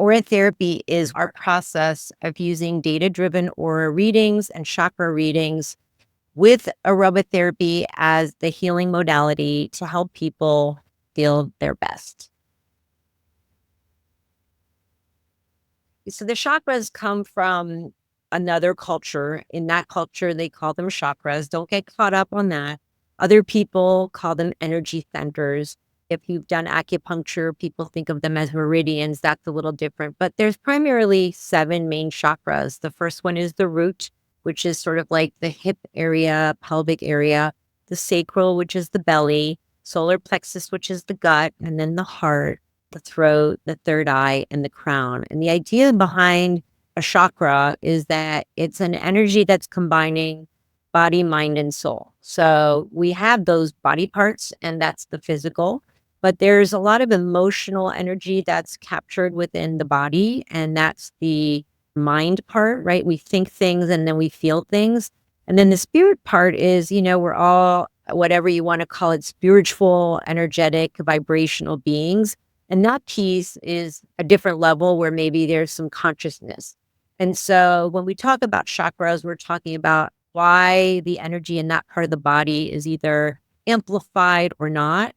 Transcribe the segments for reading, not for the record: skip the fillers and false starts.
Aromatherapy is our process of using data-driven aura readings and chakra readings with aromatherapy as the healing modality to help people feel their best. So the chakras come from another culture. In that culture, they call them chakras. Don't get caught up on that. Other people call them energy centers. If you've done acupuncture, people think of them as meridians. That's a little different. But there's primarily 7 main chakras. The first one is the root, which is sort of like the hip area, pelvic area, the sacral, which is the belly, solar plexus, which is the gut, and then the heart, the throat, the third eye, and the crown. And the idea behind a chakra is that it's an energy that's combining body, mind, and soul. So we have those body parts, and that's the physical, but there's a lot of emotional energy that's captured within the body, and that's the mind part, right? We think things and then we feel things. And then the spirit part is, we're all, whatever you want to call it, spiritual, energetic, vibrational beings. And that piece is a different level where maybe there's some consciousness. And so when we talk about chakras, we're talking about why the energy in that part of the body is either amplified or not,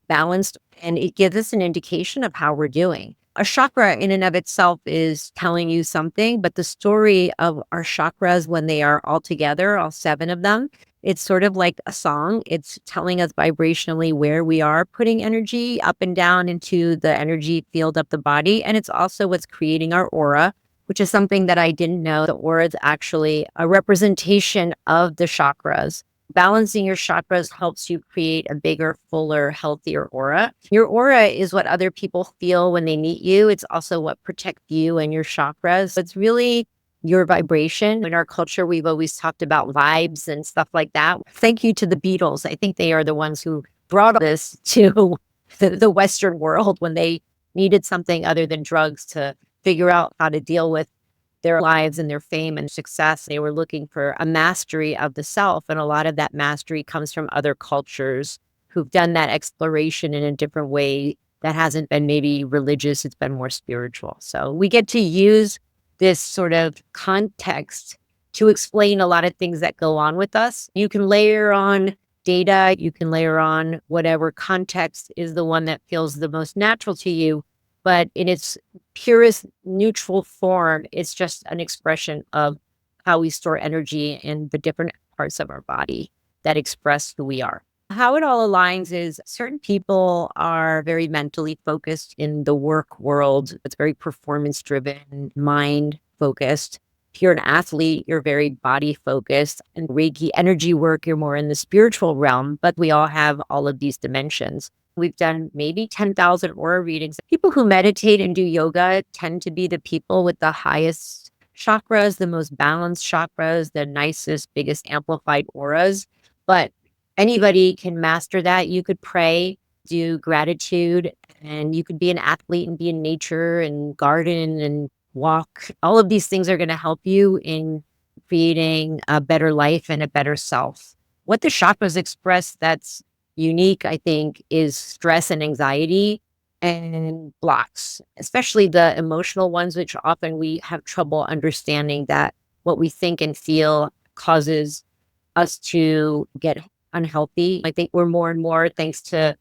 balanced, and it gives us an indication of how we're doing. A chakra in and of itself is telling you something, but the story of our chakras when they are all together, all 7 of them, it's sort of like a song. It's telling us vibrationally where we are putting energy up and down into the energy field of the body. And it's also what's creating our aura, which is something that I didn't know. The aura is actually a representation of the chakras. Balancing your chakras helps you create a bigger, fuller, healthier aura. Your aura is what other people feel when they meet you. It's also what protects you and your chakras. It's really your vibration. In our culture, we've always talked about vibes and stuff like that. Thank you to the Beatles. I think they are the ones who brought this to the Western world when they needed something other than drugs to figure out how to deal with their lives and their fame and success. They were looking for a mastery of the self. And a lot of that mastery comes from other cultures who've done that exploration in a different way that hasn't been maybe religious. It's been more spiritual. So we get to use this sort of context to explain a lot of things that go on with us. You can layer on data, you can layer on whatever context is the one that feels the most natural to you. But in its purest neutral form, it's just an expression of how we store energy in the different parts of our body that express who we are. How it all aligns is certain people are very mentally focused in the work world. It's very performance driven, mind focused. If you're an athlete, you're very body focused. And Reiki energy work, you're more in the spiritual realm, but we all have all of these dimensions. We've done maybe 10,000 aura readings. People who meditate and do yoga tend to be the people with the highest chakras, the most balanced chakras, the nicest, biggest amplified auras. But anybody can master that. You could pray, do gratitude, and you could be an athlete and be in nature and garden and walk. All of these things are going to help you in creating a better life and a better self. What the chakras express that's unique, I think, is stress and anxiety and blocks, especially the emotional ones, which often we have trouble understanding that what we think and feel causes us to get unhealthy. I think we're more and more, thanks to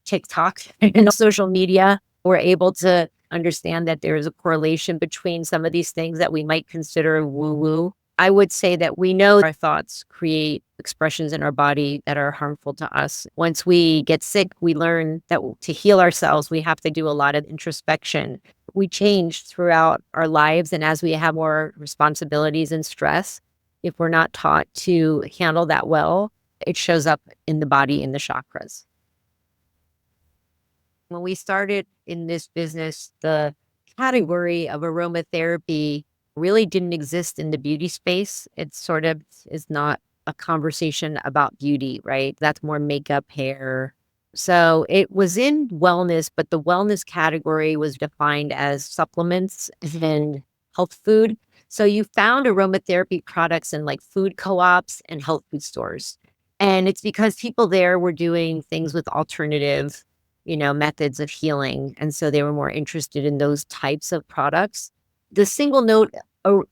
TikTok and social media, we're able to understand that there is a correlation between some of these things that we might consider woo-woo. I would say that we know our thoughts create expressions in our body that are harmful to us. Once we get sick, we learn that to heal ourselves, we have to do a lot of introspection. We change throughout our lives, and as we have more responsibilities and stress, if we're not taught to handle that well, it shows up in the body, in the chakras. When we started in this business, the category of aromatherapy really didn't exist in the beauty space. It sort of is not a conversation about beauty, right? That's more makeup, hair. So it was in wellness, but the wellness category was defined as supplements and health food. So you found aromatherapy products in like food co-ops and health food stores. And it's because people there were doing things with alternative, methods of healing. And so they were more interested in those types of products. The single note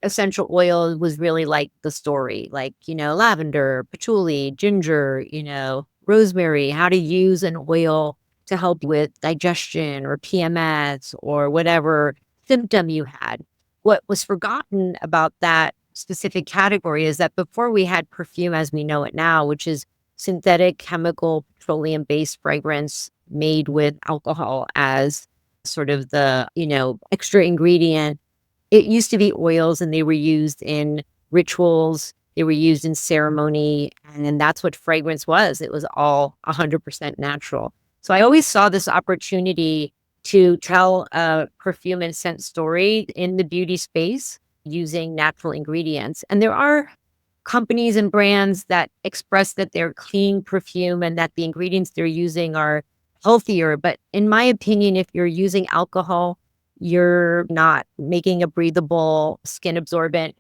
essential oil was really like the story, like, lavender, patchouli, ginger, rosemary, how to use an oil to help with digestion or PMS or whatever symptom you had. What was forgotten about that specific category is that before we had perfume as we know it now, which is synthetic chemical petroleum based fragrance made with alcohol as sort of the, extra ingredient. It used to be oils and they were used in rituals, they were used in ceremony, and then that's what fragrance was. It was all 100% natural. So I always saw this opportunity to tell a perfume and scent story in the beauty space using natural ingredients. And there are companies and brands that express that they're clean perfume and that the ingredients they're using are healthier. But in my opinion, if you're using alcohol, you're not making a breathable, skin absorbent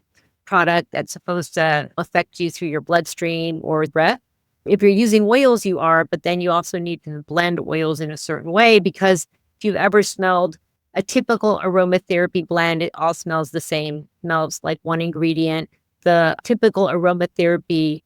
product that's supposed to affect you through your bloodstream or breath. If you're using oils, you are, but then you also need to blend oils in a certain way because if you've ever smelled a typical aromatherapy blend, it all smells the same, smells like one ingredient. The typical aromatherapy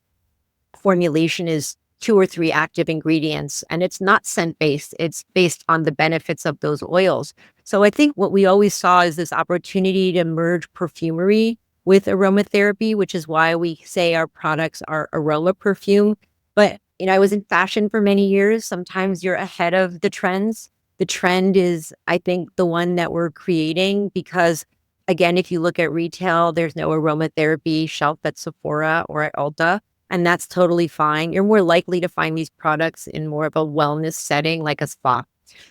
formulation is 2 or 3 active ingredients, and it's not scent based. It's based on the benefits of those oils. So I think what we always saw is this opportunity to merge perfumery with aromatherapy, which is why we say our products are aroma perfume. But, I was in fashion for many years. Sometimes you're ahead of the trends. The trend is, I think, the one that we're creating because, again, if you look at retail, there's no aromatherapy shelf at Sephora or at Ulta. And that's totally fine. You're more likely to find these products in more of a wellness setting, like a spa.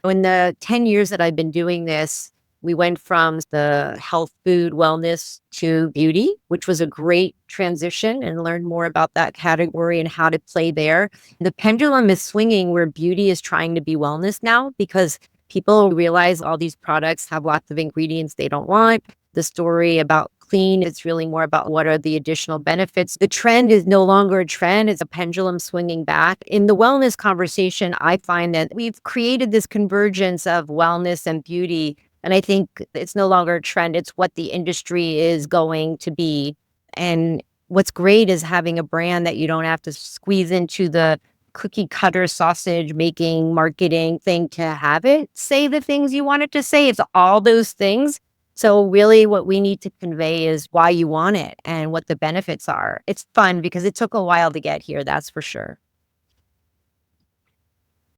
In the 10 years that I've been doing this, we went from the health, food, wellness to beauty, which was a great transition and learned more about that category and how to play there. The pendulum is swinging where beauty is trying to be wellness now because people realize all these products have lots of ingredients they don't want. The story about clean, it's really more about what are the additional benefits. The trend is no longer a trend, it's a pendulum swinging back. In the wellness conversation, I find that we've created this convergence of wellness and beauty. And I think it's no longer a trend, it's what the industry is going to be. And what's great is having a brand that you don't have to squeeze into the cookie cutter sausage making marketing thing to have it say the things you want it to say. It's all those things. So really what we need to convey is why you want it and what the benefits are. It's fun because it took a while to get here, that's for sure.